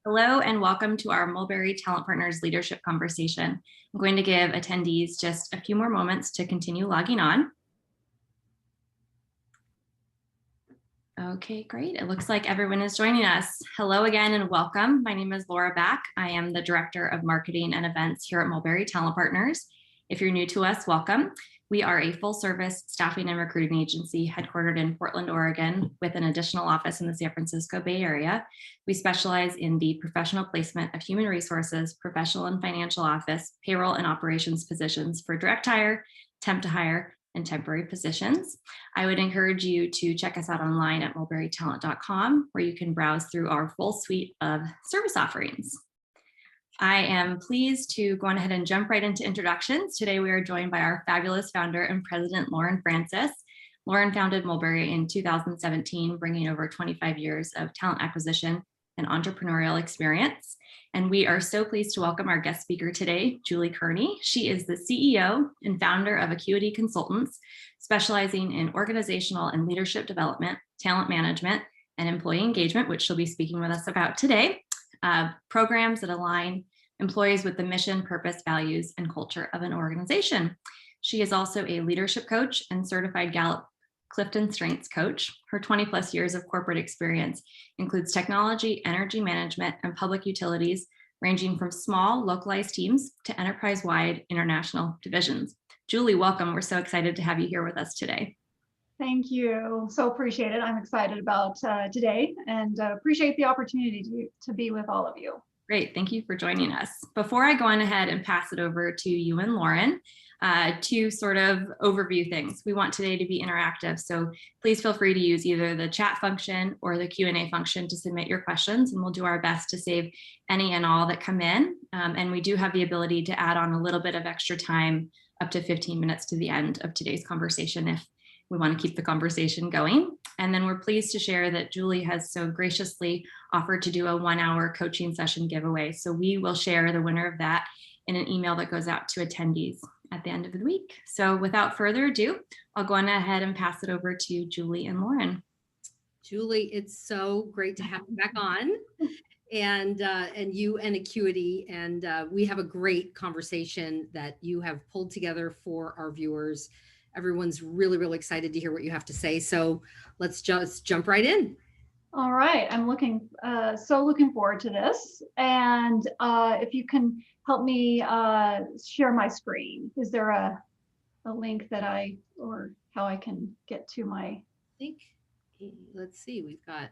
Hello and welcome to our Mulberry Talent Partners Leadership Conversation. I'm going to give attendees just a few more moments to continue logging on. Okay, great. It looks like everyone is joining us. Hello again and welcome. My name is Laura Back. I am the Director of Marketing and Events here at Mulberry Talent Partners. If you're new to us, welcome. We are a full-service staffing and recruiting agency headquartered in Portland, Oregon, with an additional office in the San Francisco Bay Area. We specialize in the professional placement of human resources, professional and financial office, payroll and operations positions for direct hire, temp to hire, and temporary positions. I would encourage you to check us out online at mulberrytalent.com, where you can browse through our full suite of service offerings. I am pleased to go on ahead and jump right into introductions. Today, we are joined by our fabulous founder and president, Lauren Francis. Lauren founded Mulberry in 2017, bringing over 25 years of talent acquisition and entrepreneurial experience. And we are so pleased to welcome our guest speaker today, Julie Kearney. She is the CEO and founder of Acuity Consultants, specializing in organizational and leadership development, talent management, and employee engagement, which she'll be speaking with us about today. Programs that align employees with the mission, purpose, values, and culture of an organization. She is also a leadership coach and certified Gallup Clifton Strengths coach. Her 20 plus years of corporate experience includes technology, energy management, and public utilities, ranging from small localized teams to enterprise-wide international divisions. Julie, welcome. We're so excited to have you here with us today. Thank you. So appreciate it. I'm excited about today and appreciate the opportunity to be with all of you. Great. Thank you for joining us. Before I go on ahead and pass it over to you and Lauren, to sort of overview things. We want today to be interactive, so please feel free to use either the chat function or the Q&A function to submit your questions, and we'll do our best to save any and all that come in. And we do have the ability to add on a little bit of extra time, up to 15 minutes to the end of today's conversation if we want to keep the conversation going. And then we're pleased to share that Julie has so graciously offered to do a 1-hour coaching session giveaway. So we will share the winner of that in an email that goes out to attendees at the end of the week. So without further ado, I'll go on ahead and pass it over to Julie and Lauren. Julie, it's so great to have you back on, and you and Acuity, and we have a great conversation that you have pulled together for our viewers. Everyone's really, really excited to hear what you have to say. So let's just jump right in. All right. I'm looking forward to this. And if you can help me share my screen. Is there a link that or how I can get to my? I think, let's see, we've got.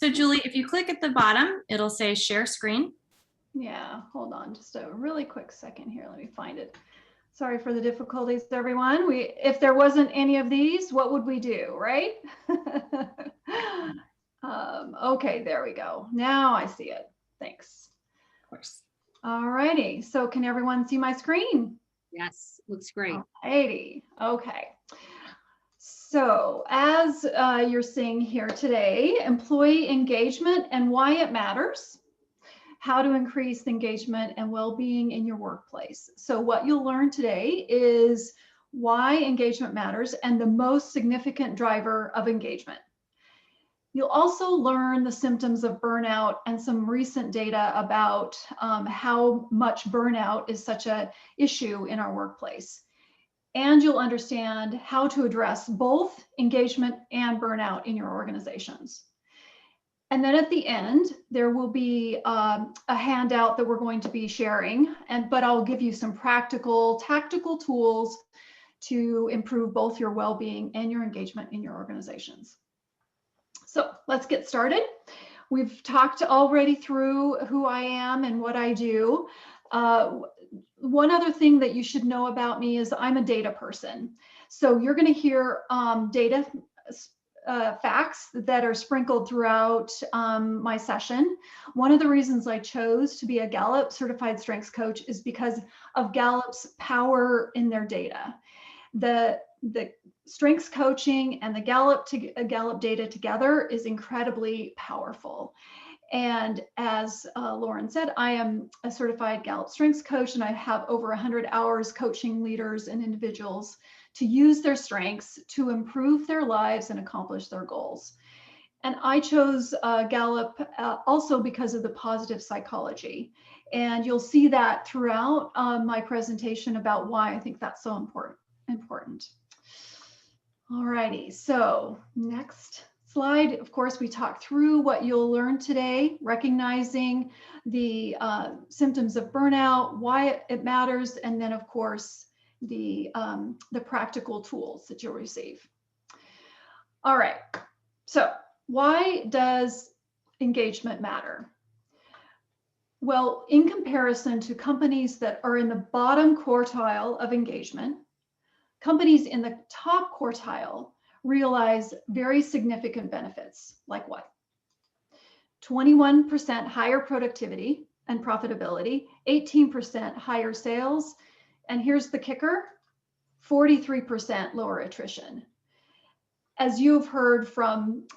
So Julie, if you click at the bottom, it'll say share screen. Yeah, hold on just a really quick second here. Let me find it. Sorry for the difficulties, everyone. If there wasn't any of these, what would we do, right? Okay, there we go. Now I see it. Thanks. Of course. All righty. So can everyone see my screen? Yes, looks great. Alrighty. Okay. So as you're seeing here today, employee engagement and why it matters. How to increase engagement and well-being in your workplace. So what you'll learn today is why engagement matters and the most significant driver of engagement. You'll also learn the symptoms of burnout and some recent data about how much burnout is such an issue in our workplace. And you'll understand how to address both engagement and burnout in your organizations. And then at the end, there will be a handout that we're going to be sharing, but I'll give you some practical, tactical tools to improve both your well-being and your engagement in your organizations. So let's get started. We've talked already through who I am and what I do. One other thing that you should know about me is I'm a data person. So you're going to hear data facts that are sprinkled throughout my session. One of the reasons I chose to be a Gallup certified strengths coach is because of Gallup's power in their data. The strengths coaching and the Gallup data together is incredibly powerful. And as Lauren said, I am a certified Gallup strengths coach, and I have over 100 hours coaching leaders and individuals to use their strengths to improve their lives and accomplish their goals. And I chose Gallup also because of the positive psychology. And you'll see that throughout my presentation about why I think that's so important. All righty, so next slide. Of course, we talked through what you'll learn today, recognizing the symptoms of burnout, why it matters, and then of course, the practical tools that you'll receive. All right, so why does engagement matter? Well, in comparison to companies that are in the bottom quartile of engagement, companies in the top quartile realize very significant benefits, like what? 21% higher productivity and profitability, 18% higher sales, and here's the kicker, 43% lower attrition. As you've heard from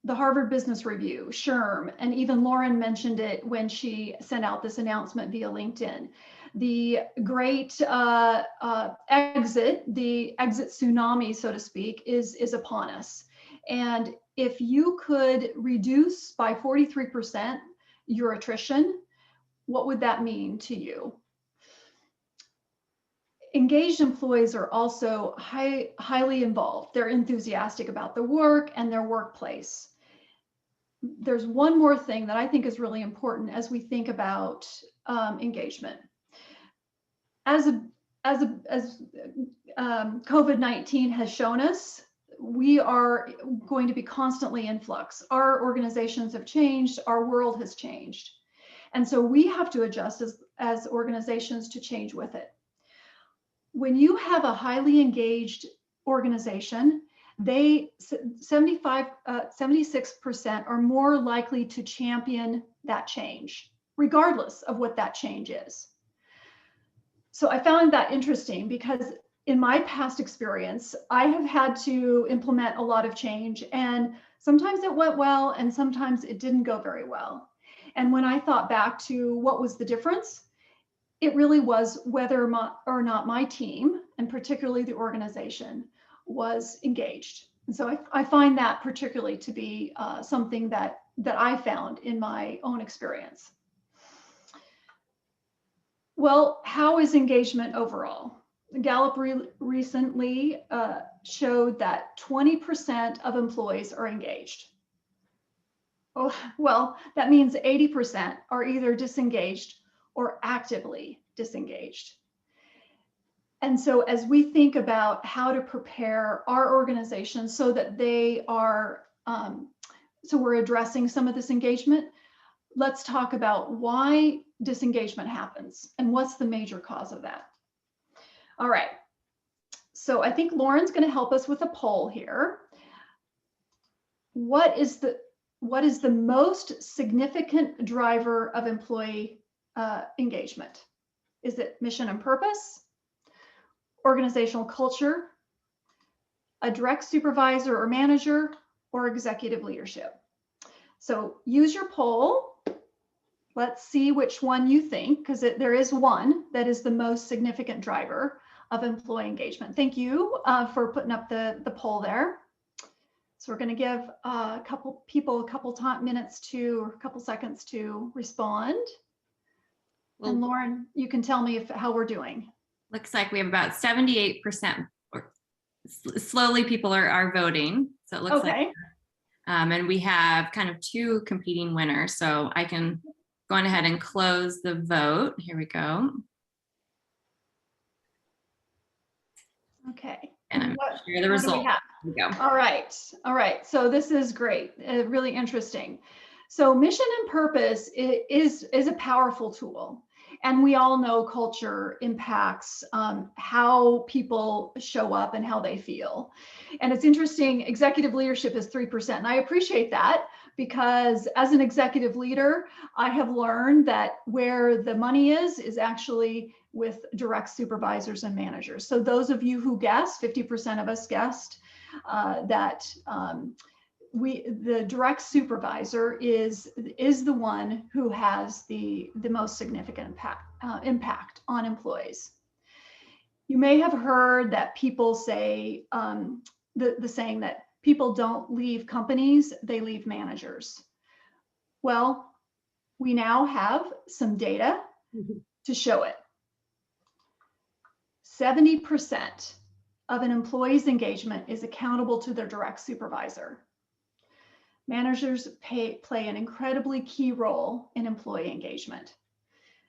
the Harvard Business Review, SHRM, and even Lauren mentioned it when she sent out this announcement via LinkedIn. The great exit, the exit tsunami, so to speak, is upon us. And if you could reduce by 43% your attrition, what would that mean to you? Engaged employees are also highly involved. They're enthusiastic about the work and their workplace. There's one more thing that I think is really important as we think about engagement. As COVID-19 has shown us, we are going to be constantly in flux. Our organizations have changed, our world has changed. And so we have to adjust as organizations to change with it. When you have a highly engaged organization, 76% are more likely to champion that change, regardless of what that change is. So I found that interesting because in my past experience, I have had to implement a lot of change, and sometimes it went well and sometimes it didn't go very well. And when I thought back to what was the difference, it really was whether or not my team, and particularly the organization, was engaged. And so I find that particularly to be something that I found in my own experience. Well, how is engagement overall? Gallup recently showed that 20% of employees are engaged. Oh, well, that means 80% are either disengaged or actively disengaged. And so as we think about how to prepare our organizations so that they are, so we're addressing some of this engagement, let's talk about why disengagement happens and what's the major cause of that. All right, so I think Lauren's going to help us with a poll here. What is the most significant driver of employee engagement? Is it mission and purpose, organizational culture, a direct supervisor or manager, or executive leadership? So use your poll. Let's see which one you think, because there is one that is the most significant driver of employee engagement. Thank you for putting up the poll there. So we're going to give a couple people a couple minutes or a couple seconds to respond. Well, and Lauren, you can tell me how we're doing. Looks like we have about 78%. Or slowly people are voting. So it looks okay. like, and we have kind of two competing winners. So I can go on ahead and close the vote. Here we go. Okay. And I'm going to share the result. Here we go. All right. All right. So this is great. Really interesting. So mission and purpose is a powerful tool. And we all know culture impacts how people show up and how they feel. And it's interesting, executive leadership is 3%. And I appreciate that because as an executive leader, I have learned that where the money is actually with direct supervisors and managers. So those of you who guessed, 50% of us guessed that the direct supervisor is the one who has the most significant impact on employees. You may have heard that people say the saying that people don't leave companies, they leave managers. Well, we now have some data to show it. 70% of an employee's engagement is accountable to their direct supervisor. Managers play an incredibly key role in employee engagement.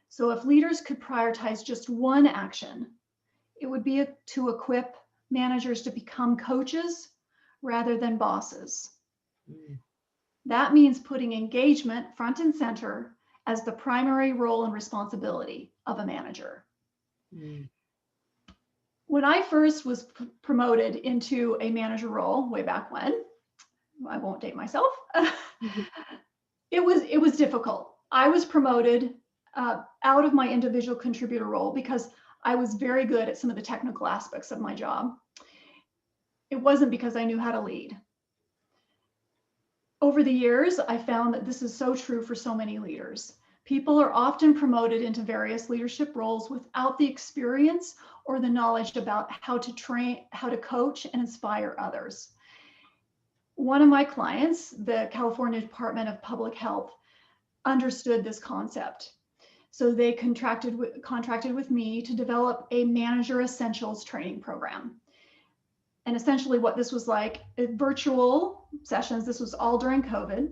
So if leaders could prioritize just one action, it would be to equip managers to become coaches rather than bosses. That means putting engagement front and center as the primary role and responsibility of a manager. When I first was promoted into a manager role way back when, I won't date myself, it was difficult. I was promoted out of my individual contributor role because I was very good at some of the technical aspects of my job. It wasn't because I knew how to lead. Over the years, I found that this is so true for so many leaders. People are often promoted into various leadership roles without the experience or the knowledge about how to train, how to coach and inspire others. One of my clients, the California Department of Public Health, understood this concept. So they contracted with me to develop a manager essentials training program. And essentially what this was like, virtual sessions, this was all during COVID,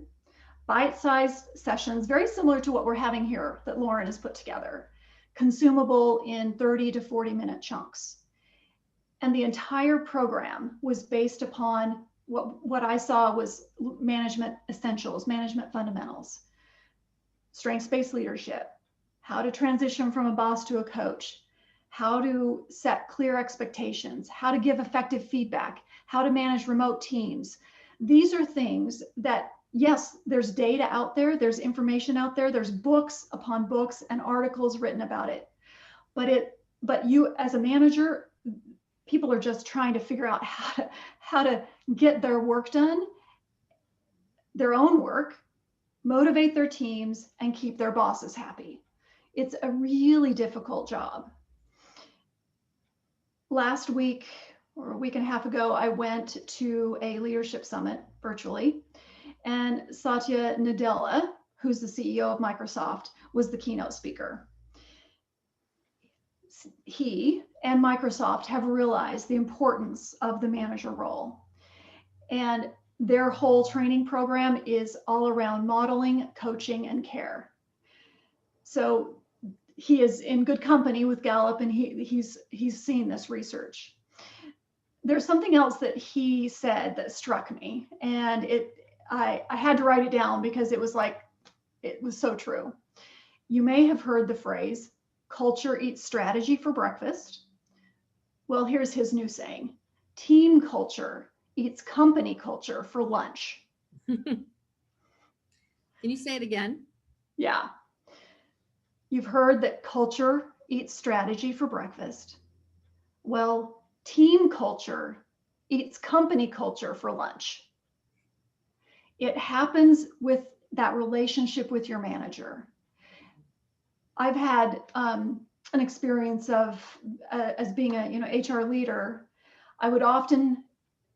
bite-sized sessions, very similar to what we're having here that Lauren has put together, consumable in 30 to 40-minute chunks. And the entire program was based upon what I saw was management essentials, management fundamentals, strengths-based leadership, how to transition from a boss to a coach, how to set clear expectations, how to give effective feedback, how to manage remote teams. These are things that, yes, there's data out there, there's information out there, there's books upon books and articles written about it. But you as a manager, people are just trying to figure out how to get their work done, their own work, motivate their teams, and keep their bosses happy. It's a really difficult job. Last week or a week and a half ago, I went to a leadership summit virtually, and Satya Nadella, who's the CEO of Microsoft, was the keynote speaker. He and Microsoft have realized the importance of the manager role, and their whole training program is all around modeling, coaching, and care. So he is in good company with Gallup, and he's seen this research. There's something else that he said that struck me, and I had to write it down because it was so true. You may have heard the phrase, culture eats strategy for breakfast. Well, here's his new saying, team culture eats company culture for lunch. Can you say it again? Yeah. You've heard that culture eats strategy for breakfast. Well, team culture eats company culture for lunch. It happens with that relationship with your manager. I've had an experience of as being a HR leader. I would often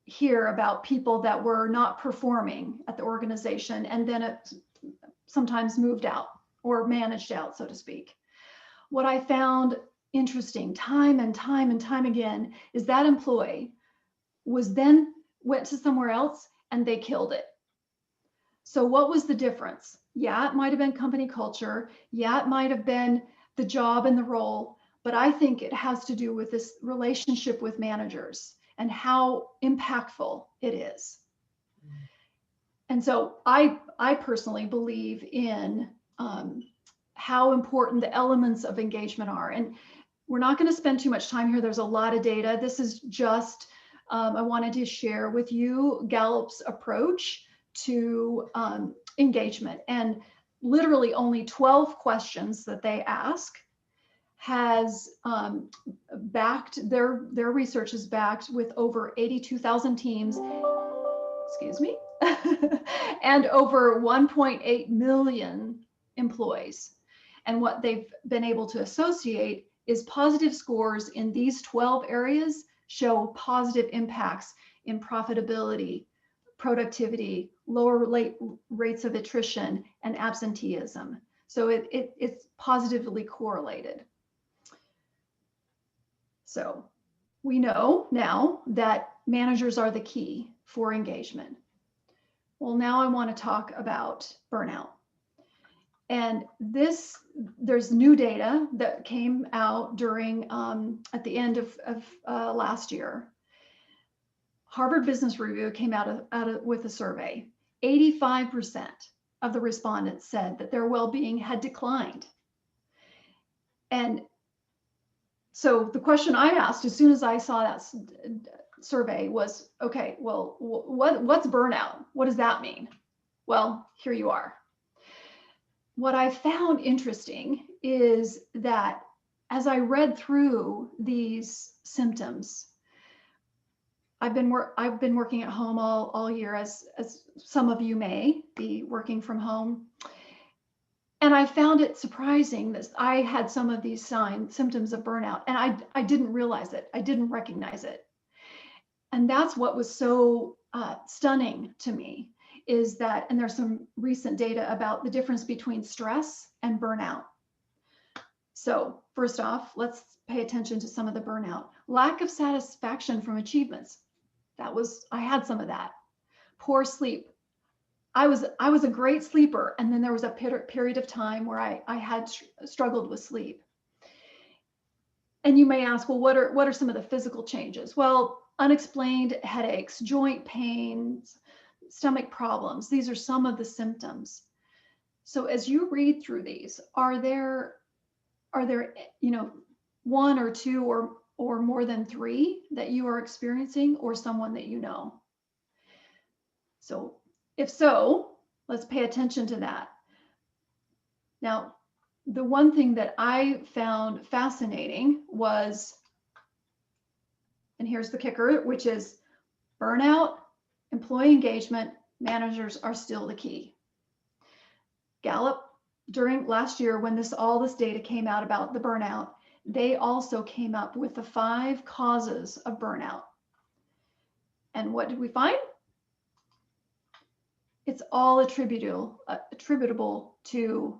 hear about people that were not performing at the organization, and then it sometimes moved out or managed out, so to speak. What I found interesting time and time again is that employee went to somewhere else and they killed it. So what was the difference? Yeah, it might have been company culture. Yeah, it might have been the job and the role, but I think it has to do with this relationship with managers and how impactful it is. And so I personally believe in how important the elements of engagement are. And we're not going to spend too much time here. There's a lot of data. This is just, I wanted to share with you Gallup's approach to engagement. And literally only 12 questions that they ask has backed, their research is backed with over 82,000 teams, excuse me, and over 1.8 million employees. And what they've been able to associate is positive scores in these 12 areas show positive impacts in profitability, productivity, lower rates of attrition, and absenteeism. So it's positively correlated. So we know now that managers are the key for engagement. Well, now I want to talk about burnout. And there's new data that came out during at the end of last year. Harvard Business Review came out with a survey. 85% of the respondents said that their well-being had declined. And so the question I asked as soon as I saw that survey was, okay, well, what's burnout? What does that mean? Well, here you are. What I found interesting is that as I read through these symptoms, I've been working at home all year, as some of you may be working from home. And I found it surprising that I had some of these symptoms of burnout, and I didn't realize it. I didn't recognize it. And that's what was so stunning to me, is that, and there's some recent data about the difference between stress and burnout. So first off, let's pay attention to some of the burnout. Lack of satisfaction from achievements. I had some of that. Poor sleep. I was a great sleeper, and then there was a period of time where I had struggled with sleep. And you may ask, well, what are some of the physical changes? Well, unexplained headaches, joint pains, stomach problems. These are some of the symptoms. So as you read through these, are there one or two or more than three that you are experiencing, or someone that you know? So if so, let's pay attention to that. Now, the one thing that I found fascinating was, and here's the kicker, which is burnout, employee engagement, managers are still the key. Gallup, during last year, when all this data came out about the burnout, they also came up with the 5 causes of burnout. And what did we find? It's all attributable to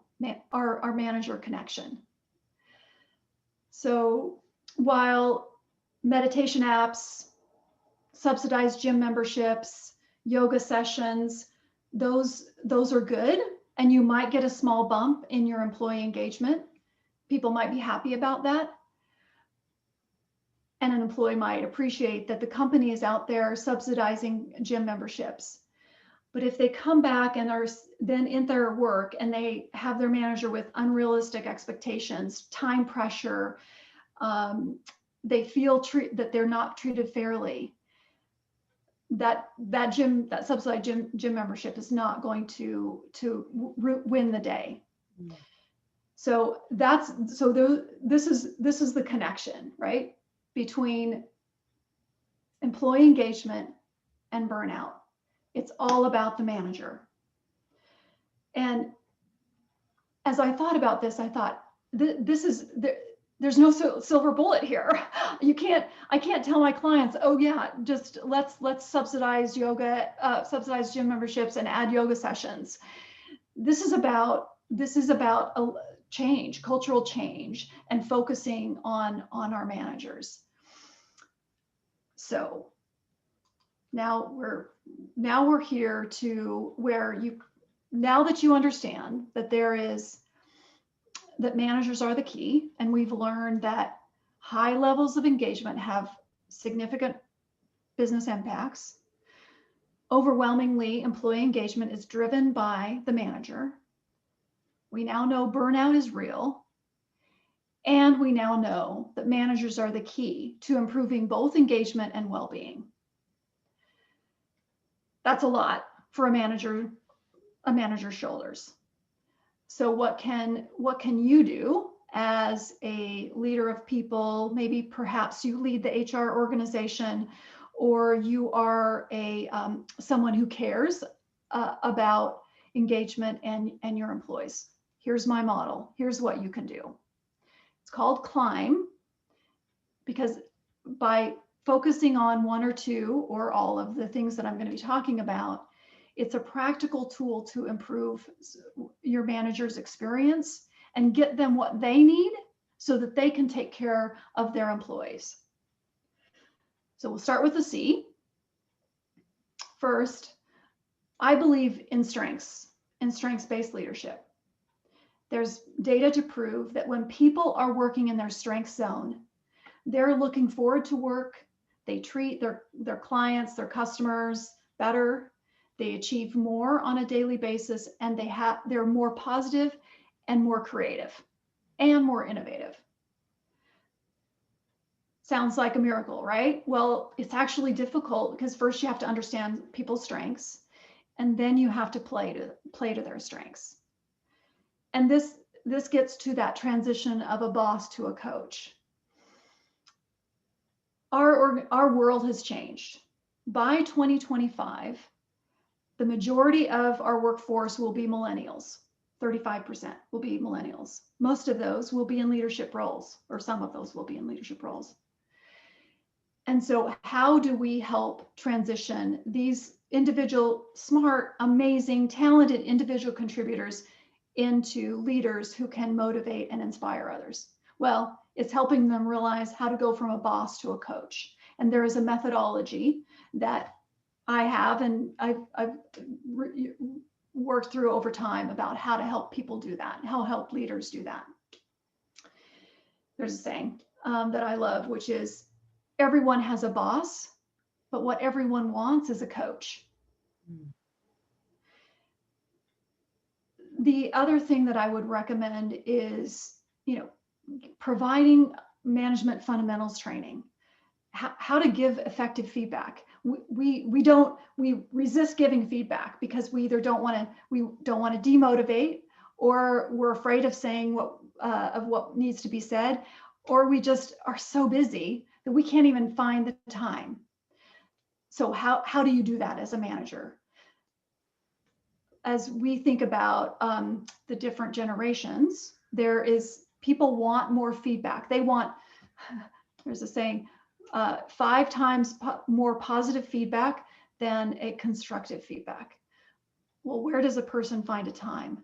our manager connection. So while meditation apps, subsidized gym memberships, yoga sessions, those are good, and you might get a small bump in your employee engagement. People might be happy about that. And an employee might appreciate that the company is out there subsidizing gym memberships. But if they come back and are then in their work and they have their manager with unrealistic expectations, time pressure, they feel that they're not treated fairly, that subsidized gym membership is not going to win the day. Mm. So this is the connection, right, between employee engagement and burnout. It's all about the manager. And as I thought about this, I thought there's no silver bullet here. I can't tell my clients, oh yeah, just let's subsidize yoga, subsidize gym memberships and add yoga sessions. This is about a change, cultural change, and focusing on our managers. So now we're here to where now that you understand that that managers are the key, and we've learned that high levels of engagement have significant business impacts. Overwhelmingly, employee engagement is driven by the manager. We now know burnout is real, and we now know that managers are the key to improving both engagement and well-being. That's a lot for a manager's shoulders. So what can you do as a leader of people? Maybe perhaps you lead the HR organization, or you are someone who cares about engagement and your employees. Here's my model. Here's what you can do. It's called CLIMB, because by focusing on one or two or all of the things that I'm going to be talking about, it's a practical tool to improve your manager's experience and get them what they need so that they can take care of their employees. So we'll start with the C. First, I believe in strengths and strengths-based leadership. There's data to prove that when people are working in their strength zone, they're looking forward to work, they treat their clients, their customers better, they achieve more on a daily basis, and they're more positive and more creative and more innovative. Sounds like a miracle, right? Well, it's actually difficult because first you have to understand people's strengths, and then you have to play to their strengths. And this gets to that transition of a boss to a coach. Our world has changed. By 2025, the majority of our workforce will be millennials. 35% will be millennials. Most of those will be in leadership roles, or some of those will be in leadership roles. And so how do we help transition these individual, smart, amazing, talented individual contributors into leaders who can motivate and inspire others? Well, it's helping them realize how to go from a boss to a coach. And there is a methodology that I have and I've worked through over time about how to help people do that, and how to help leaders do that. There's a saying that I love, which is, everyone has a boss, but what everyone wants is a coach. The other thing that I would recommend is, providing management fundamentals training, how to give effective feedback. We resist giving feedback because we either don't want to demotivate, or we're afraid of saying what needs to be said, or we just are so busy that we can't even find the time. So how do you do that as a manager? As we think about the different generations, people want more feedback. There's a saying, 5 times more positive feedback than a constructive feedback. Well, where does a person find a time?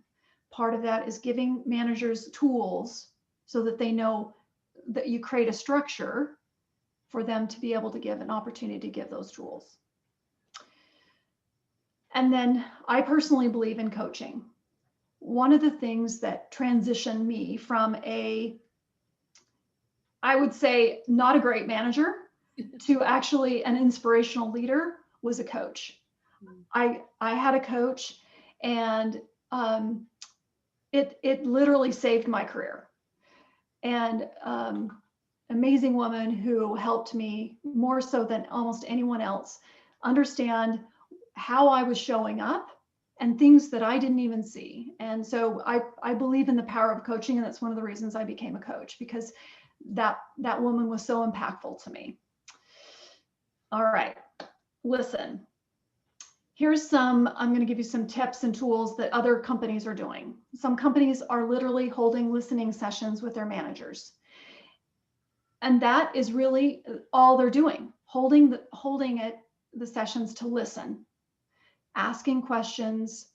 Part of that is giving managers tools so that they know that you create a structure for them to be able to give an opportunity to give those tools. And then I personally believe in coaching. One of the things that transitioned me from I would say, not a great manager to actually an inspirational leader was a coach. I had a coach, and it literally saved my career. And amazing woman who helped me more so than almost anyone else understand how I was showing up and things that I didn't even see. And so I believe in the power of coaching, and that's one of the reasons I became a coach, because that woman was so impactful to me. All right, listen. I'm going to give you some tips and tools that other companies are doing. Some companies are literally holding listening sessions with their managers. And that is really all they're doing, holding the sessions to listen, asking questions,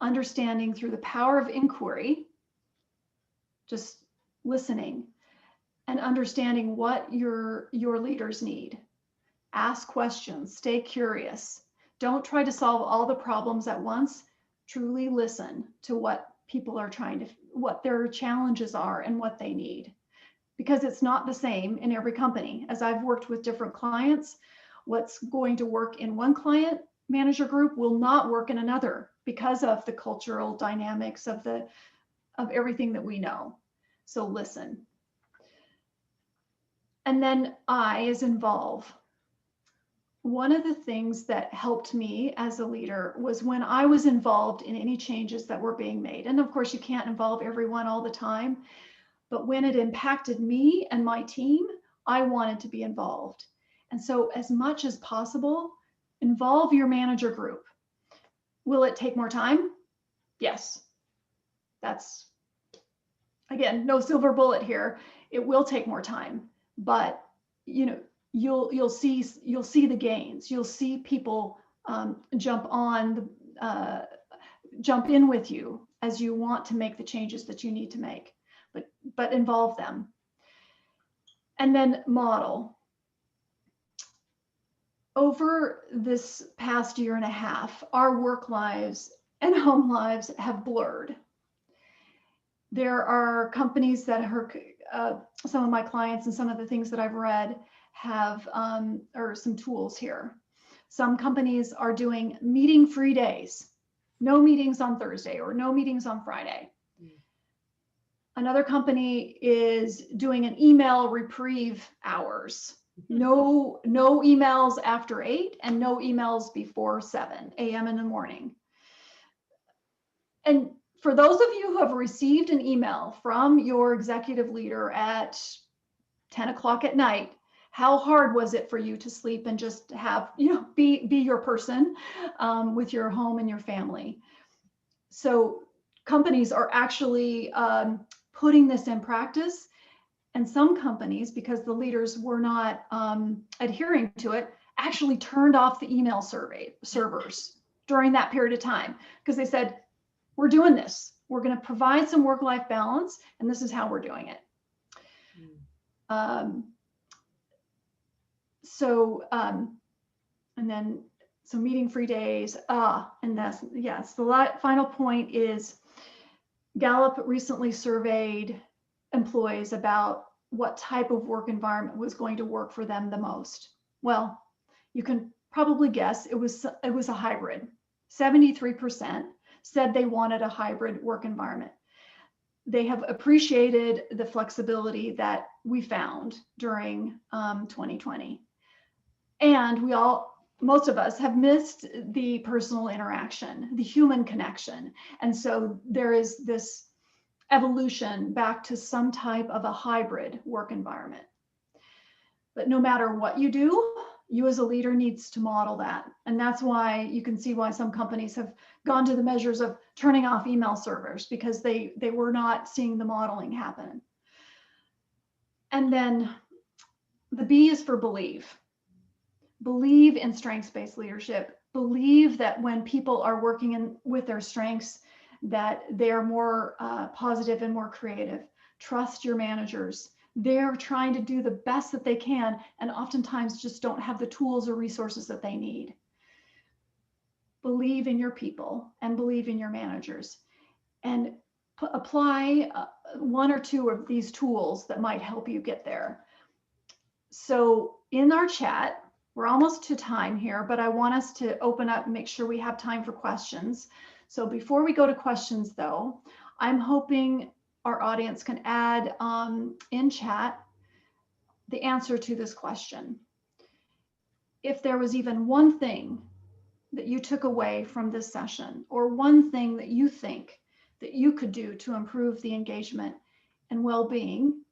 understanding through the power of inquiry, just listening and understanding what your leaders need. Ask questions, stay curious. Don't try to solve all the problems at once. Truly listen to what people are what their challenges are and what they need. Because it's not the same in every company. As I've worked with different clients, what's going to work in one client manager group will not work in another because of the cultural dynamics of everything that we know. So listen. And then I is involve. One of the things that helped me as a leader was when I was involved in any changes that were being made. And of course, you can't involve everyone all the time, but when it impacted me and my team, I wanted to be involved. And so as much as possible, involve your manager group. Will it take more time? Yes. That's, again, no silver bullet here. It will take more time, but you'll see the gains. You'll see people jump in with you as you want to make the changes that you need to make, but involve them. And then model. Over this past year and a half, our work lives and home lives have blurred. There are companies that are, some of my clients and some of the things that I've read have, or some tools here. Some companies are doing meeting-free days, no meetings on Thursday or no meetings on Friday. Another company is doing an email reprieve hours. No emails after 8 and no emails before 7 a.m. in the morning. And for those of you who have received an email from your executive leader at 10 o'clock at night, how hard was it for you to sleep and just have, be your person with your home and your family? So companies are actually putting this in practice. And some companies, because the leaders were not adhering to it, actually turned off the email servers during that period of time, because they said, we're doing this. We're going to provide some work-life balance, and this is how we're doing it. So meeting-free days. And that's, yes, the final point is Gallup recently surveyed employees about what type of work environment was going to work for them the most. Well, you can probably guess it was a hybrid. 73% said they wanted a hybrid work environment. They have appreciated the flexibility that we found during 2020. And most of us have missed the personal interaction, the human connection. And so there is this evolution back to some type of a hybrid work environment. But no matter what you do, you as a leader needs to model that. And that's why you can see why some companies have gone to the measures of turning off email servers, because they were not seeing the modeling happen. And then the B is for believe. Believe in strengths-based leadership. Believe that when people are working with their strengths, that they are more positive and more creative. Trust your managers. They're trying to do the best that they can, and oftentimes just don't have the tools or resources that they need. Believe in your people and believe in your managers, and apply one or two of these tools that might help you get there. So in our chat, we're almost to time here, but I want us to open up and make sure we have time for questions. So before we go to questions though, I'm hoping our audience can add in chat the answer to this question. If there was even one thing that you took away from this session, or one thing that you think that you could do to improve the engagement and well-being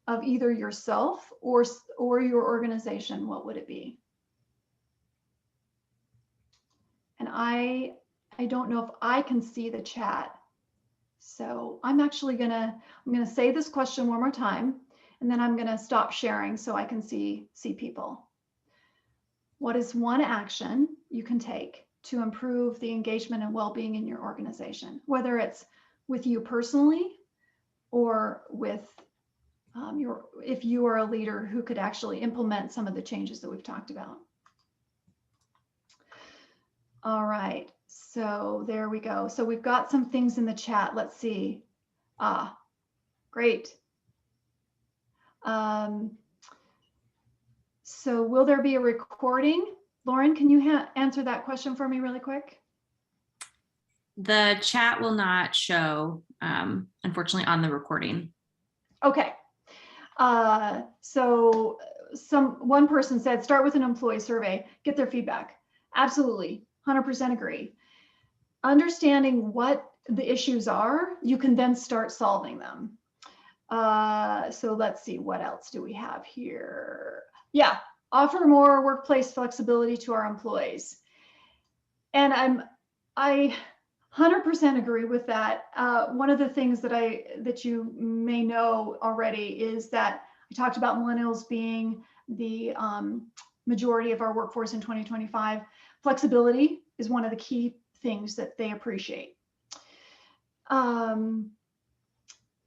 of either yourself or your organization, what would it be? And I don't know if I can see the chat. So I'm actually gonna say this question one more time, and then I'm gonna stop sharing so I can see people. What is one action you can take to improve the engagement and well-being in your organization, whether it's with you personally or with if you are a leader who could actually implement some of the changes that we've talked about? All right, so there we go. So we've got some things in the chat. Let's see. Great. So will there be a recording? Lauren, can you answer that question for me really quick? The chat will not show, unfortunately, on the recording. Okay. So one person said, start with an employee survey, get their feedback. Absolutely, 100% agree. Understanding what the issues are, you can then start solving them. So let's see, what else do we have here? Yeah, offer more workplace flexibility to our employees. And I 100% agree with that. One of the things that you may know already is that I talked about millennials being the majority of our workforce in 2025. Flexibility is one of the key things that they appreciate.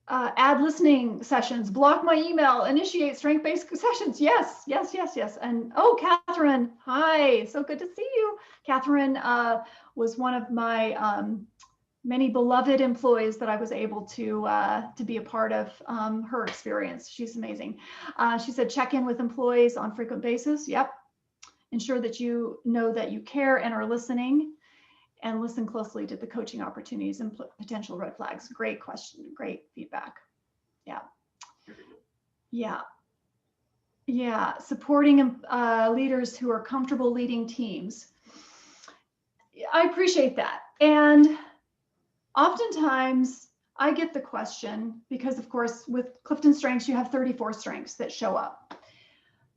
Add listening sessions, block my email, initiate strength-based sessions. Yes, yes, yes, yes. And oh, Catherine, hi, so good to see you. Catherine was one of my many beloved employees that I was able to be a part of her experience. She's amazing. She said, check in with employees on frequent basis. Yep. Ensure that you know that you care and are listening, and listen closely to the coaching opportunities and potential red flags. Great question, great feedback. Yeah. Yeah. Yeah, supporting leaders who are comfortable leading teams. I appreciate that. And oftentimes I get the question, because of course with Clifton Strengths, you have 34 strengths that show up.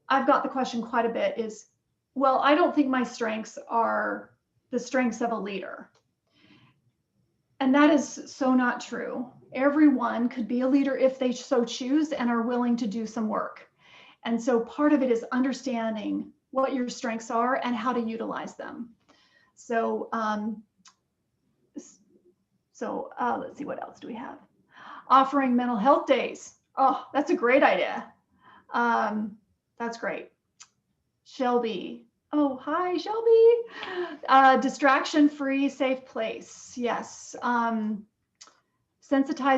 I've got the question quite a bit is, well, I don't think my strengths are the strengths of a leader. And that is so not true. Everyone could be a leader if they so choose and are willing to do some work. And so part of it is understanding what your strengths are and how to utilize them. So, let's see, what else do we have? Offering mental health days. Oh, that's a great idea. That's great. Shelby. Oh, hi, Shelby. Distraction-free, safe place. Yes. Sensitize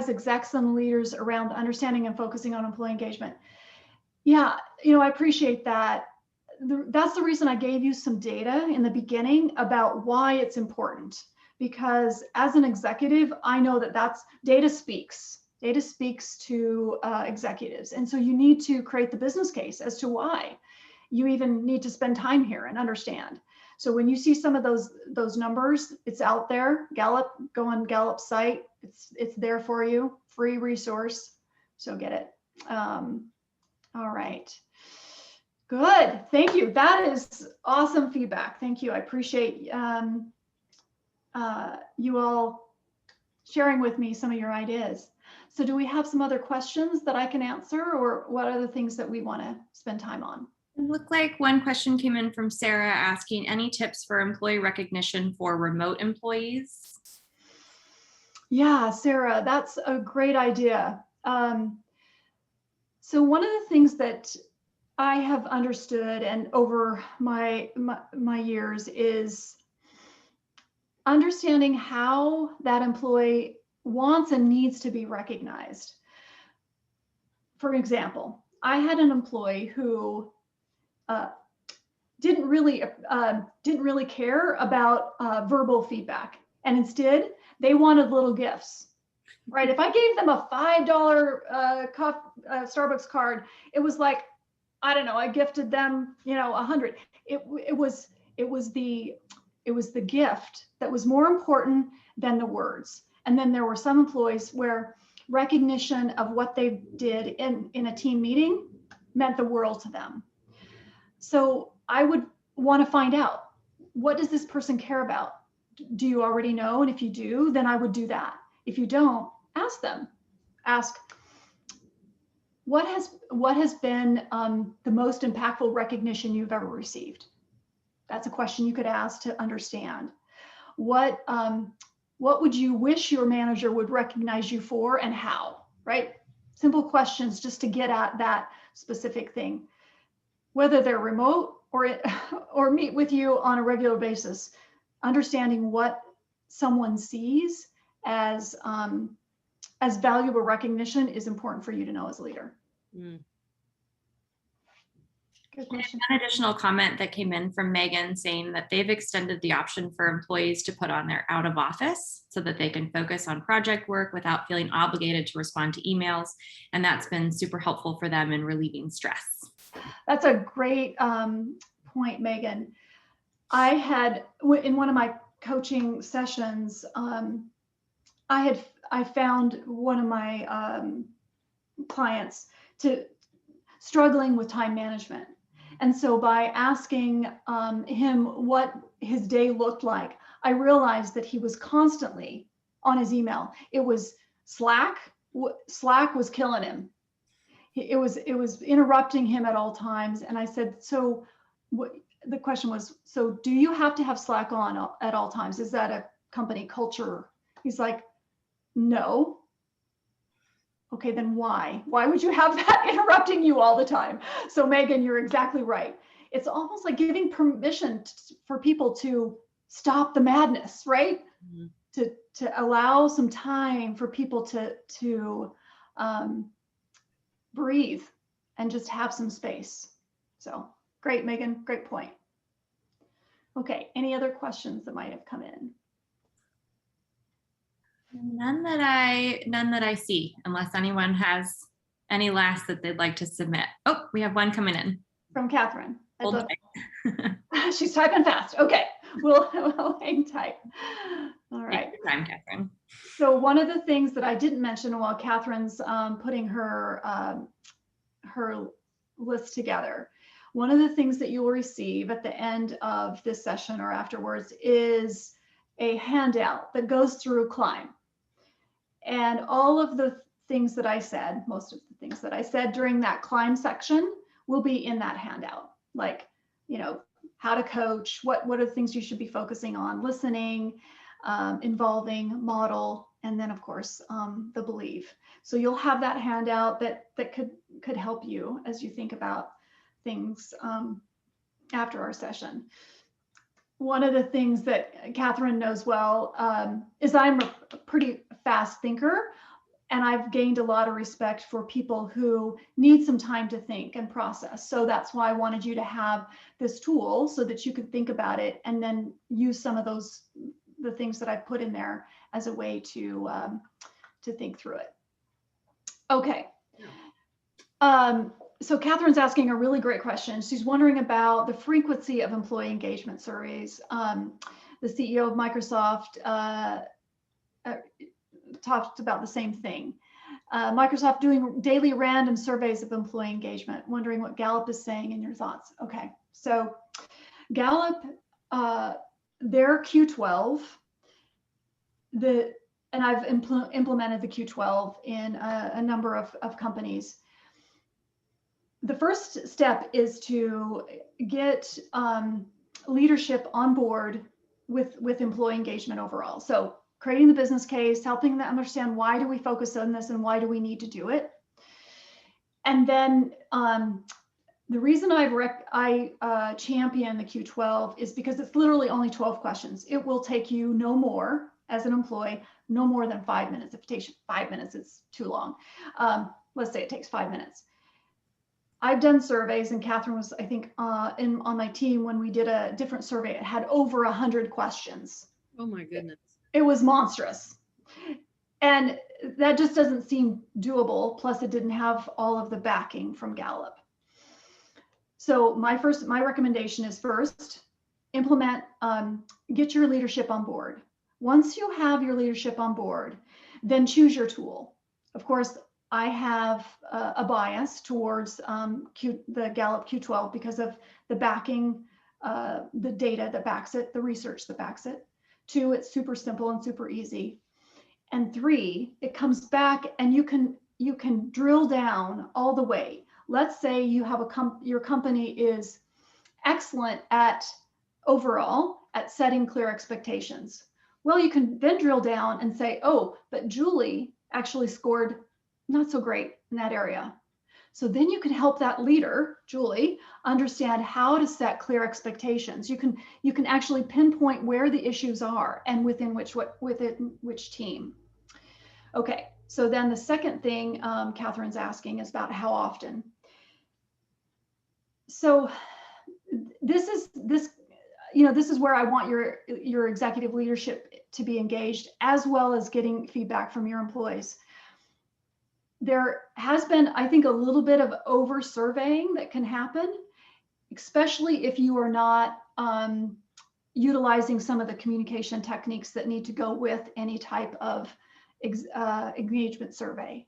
execs and leaders around understanding and focusing on employee engagement. Yeah, I appreciate that. That's the reason I gave you some data in the beginning about why it's important. Because as an executive, I know that data speaks. Data speaks to executives. And so you need to create the business case as to why. You even need to spend time here and understand. So when you see some of those numbers, it's out there. Gallup, go on Gallup's site. It's there for you, free resource. So get it. All right. Good. Thank you. That is awesome feedback. Thank you. I appreciate you all sharing with me some of your ideas. So do we have some other questions that I can answer, or what other things that we want to spend time on? It looked like one question came in from Sarah asking, any tips for employee recognition for remote employees? Yeah, Sarah, that's a great idea. So one of the things that I have understood and over my years is understanding how that employee wants and needs to be recognized. For example, I had an employee who didn't really care about verbal feedback, and instead they wanted little gifts. Right? If I gave them a $5 Starbucks card, it was like, I don't know, I gifted them, 100. It was the gift that was more important than the words. And then there were some employees where recognition of what they did in a team meeting meant the world to them. So I would want to find out, what does this person care about? Do you already know? And if you do, then I would do that. If you don't, ask them. Ask, what has been the most impactful recognition you've ever received? That's a question you could ask to understand. What would you wish your manager would recognize you for, and how? Right? Simple questions just to get at that specific thing. Whether they're remote or meet with you on a regular basis, understanding what someone sees as valuable recognition is important for you to know as a leader. Mm. Good question. An additional comment that came in from Megan saying that they've extended the option for employees to put on their out of office so that they can focus on project work without feeling obligated to respond to emails. And that's been super helpful for them in relieving stress. That's a great point, Megan. I had, in one of my coaching sessions, I found one of my clients struggling with time management. And so by asking him what his day looked like, I realized that he was constantly on his email. It was Slack was killing him. it was interrupting him at all times. And I said, so what, the question was, so do you have to have Slack on at all times? Is that a company culture? He's like, no. Okay, then why? Why would you have that interrupting you all the time? So Megan, you're exactly right. It's almost like giving permission for people to stop the madness, right? Mm-hmm. To allow some time for people to breathe and just have some space. So great, Megan, great point. Okay, any other questions that might have come in? None that I see, unless anyone has any last that they'd like to submit. Oh, we have one coming in. From Catherine. She's typing fast. Okay, we'll hang tight. All right. Take your time, Catherine. So one of the things that I didn't mention while Catherine's putting her her list together, one of the things that you will receive at the end of this session or afterwards is a handout that goes through Climb. And all of the things that I said, most of the things that I said during that Climb section will be in that handout. Like, you know, how to coach, what are the things you should be focusing on, listening, involving, model, and then of course, the believe. So you'll have that handout that could help you as you think about things after our session. One of the things that Catherine knows well is I'm a pretty fast thinker, and I've gained a lot of respect for people who need some time to think and process. So that's why I wanted you to have this tool so that you could think about it and then use some of the things that I put in there as a way to think through it. Okay. So Catherine's asking a really great question. She's wondering about the frequency of employee engagement surveys. The CEO of Microsoft talked about the same thing. Microsoft doing daily random surveys of employee engagement, wondering what Gallup is saying and your thoughts. Okay, so Gallup, their Q12, and I've implemented the Q12 in a number of companies. The first step is to get leadership on board with employee engagement overall. So creating the business case, helping them understand why do we focus on this and why do we need to do it. And then the reason I champion the Q12 is because it's literally only 12 questions. It will take you no more as an employee, no more than 5 minutes. If it takes you 5 minutes, it's too long. Let's say it takes 5 minutes. I've done surveys, and Catherine was, I think, on my team when we did a different survey. It had over 100 questions. Oh my goodness. It was monstrous. And that just doesn't seem doable. Plus it didn't have all of the backing from Gallup. So my recommendation is first, implement, get your leadership on board. Once you have your leadership on board, then choose your tool. Of course, I have a bias towards the Gallup Q12 because of the backing, the data that backs it, the research that backs it. 2, it's super simple and super easy. And 3, it comes back and you can drill down all the way. Let's say you have your company is excellent at overall at setting clear expectations. Well, you can then drill down and say, oh, but Julie actually scored not so great in that area. So then you can help that leader, Julie, understand how to set clear expectations. You can actually pinpoint where the issues are and within which team. Okay, so then the second thing Catherine's asking is about how often. So this is where I want your executive leadership to be engaged, as well as getting feedback from your employees. There has been, I think, a little bit of over surveying that can happen, especially if you are not utilizing some of the communication techniques that need to go with any type of engagement survey.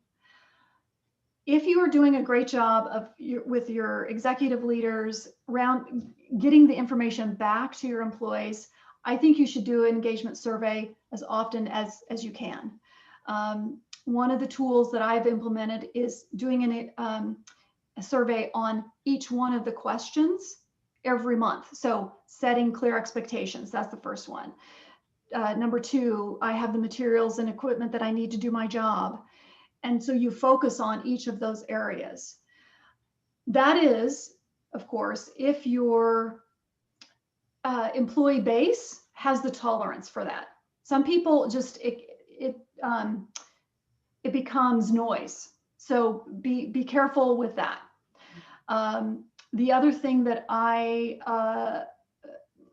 If you are doing a great job with your executive leaders around getting the information back to your employees, I think you should do an engagement survey as often as you can. One of the tools that I've implemented is doing a survey on each one of the questions every month. So setting clear expectations, that's the first one. Number two, I have the materials and equipment that I need to do my job. And so you focus on each of those areas. That is, of course, if your employee base has the tolerance for that. Some people just, it becomes noise. So be careful with that. The other thing that I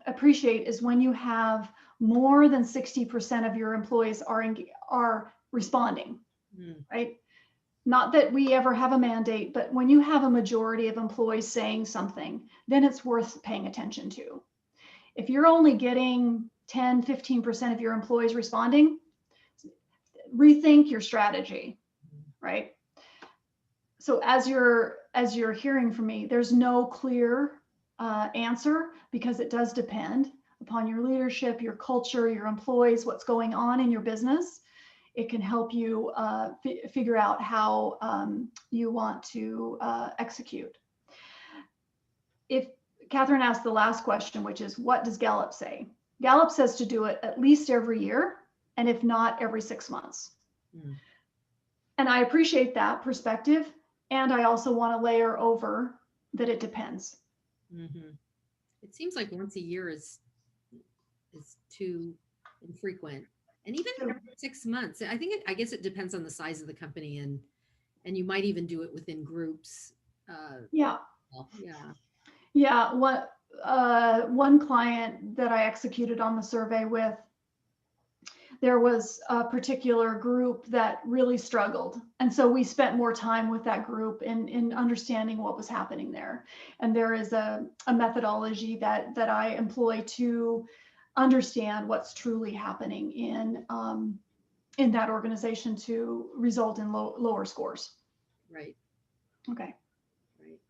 appreciate is when you have more than 60% of your employees are responding, right? Not that we ever have a mandate, but when you have a majority of employees saying something, then it's worth paying attention to. If you're only getting 10, 15% of your employees responding, rethink your strategy, right? So as you're hearing from me, there's no clear answer, because it does depend upon your leadership, your culture, your employees, what's going on in your business. It can help you figure out how you want to execute. If Catherine asked the last question, which is, what does Gallup say? Gallup says to do it at least every year, and if not, every 6 months. And I appreciate that perspective. And I also want to layer over that it depends. It seems like once a year is too infrequent. And even every 6 months, I guess it depends on the size of the company, and you might even do it within groups. Yeah. One client that I executed on the survey with, there was a particular group that really struggled. And so we spent more time with that group in understanding what was happening there. And there is a methodology that I employ to understand what's truly happening in that organization to result in lower scores. Right. Okay. Right.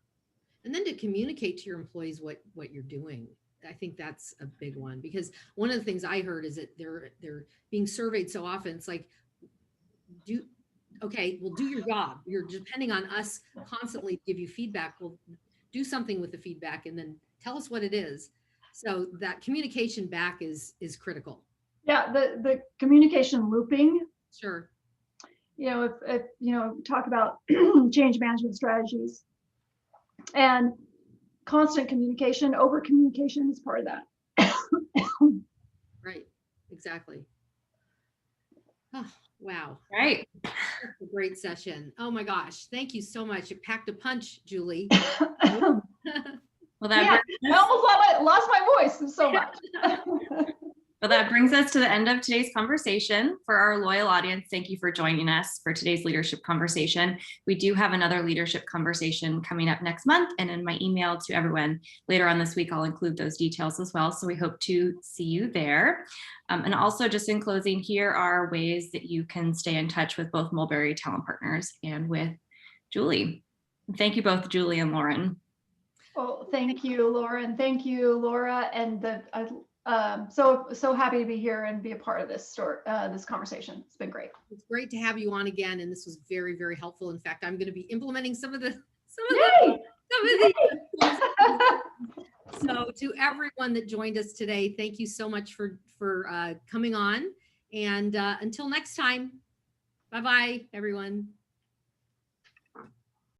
And then to communicate to your employees what you're doing. I think that's a big one, because one of the things I heard is that they're being surveyed so often. It's like, do your job. You're depending on us constantly to give you feedback. Well, do something with the feedback and then tell us what it is. So that communication back is critical. Yeah, the communication looping. Sure. If talk about change management strategies, and constant communication, over communication is part of that. Right. Exactly. Oh, wow. Right. That's a great session. Oh my gosh. Thank you so much. It packed a punch, Julie. Well, I almost lost my voice so much. Well, that brings us to the end of today's conversation. For our loyal audience, thank you for joining us for today's leadership conversation. We do have another leadership conversation coming up next month, and in my email to everyone later on this week, I'll include those details as well. So we hope to see you there. And also, just in closing, here are ways that you can stay in touch with both Mulberry Talent Partners and with Julie. Thank you both, Julie and Lauren. Well, thank you, Lauren. Thank you, Laura. And so happy to be here and be a part of this conversation. It's been great. It's great to have you on again, and this was very, very helpful. In fact, I'm going to be implementing some of these. So to everyone that joined us today, thank you so much for coming on. And until next time, bye-bye, everyone.